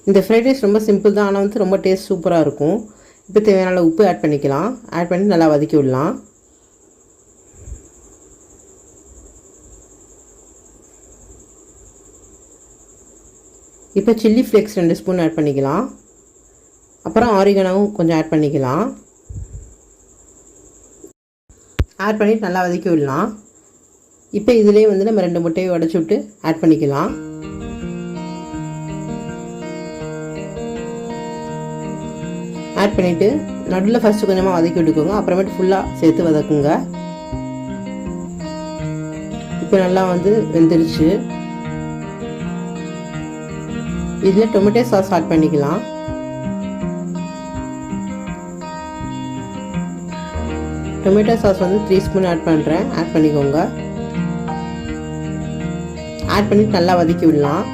இந்த fried rice ரொம்ப simple தான், ஆனால் வந்து ரொம்ப டேஸ்ட் சூப்பராக இருக்கும். இப்போ தேவையான உப்பு ஆட் பண்ணிக்கலாம். ஆட் பண்ணி நல்லா வதக்கி விடலாம். இப்போ சில்லி ஃப்ளேக்ஸ் 2 ஸ்பூன் ஆட் பண்ணிக்கலாம். அப்புறம் ஆரிகனோவும் கொஞ்சம் ஆட் பண்ணிக்கலாம். ஆட் பண்ணி நல்லா வதக்கி விடலாம். இப்போ இதிலே வந்து நம்ம 2 முட்டையை உடச்சி விட்டு ஆட் பண்ணிக்கலாம். ஆட் பண்ணிவிட்டு நடுவில் ஃபஸ்ட்டு கொஞ்சமாக வதக்கி விட்டுக்கோங்க. அப்புறமேட்டு ஃபுல்லாக சேர்த்து வதக்குங்க. இப்போ நல்லா வந்து வெந்துருச்சு. இதில் டொமேட்டோ சாஸ் ஆட் பண்ணிக்கலாம். டொமேட்டோ சாஸ் வந்து 3 ஸ்பூன் ஆட் பண்ணுறேன். ஆட் பண்ணிக்கோங்க. ஆட் பண்ணி நல்லா வதக்கி விடலாம்.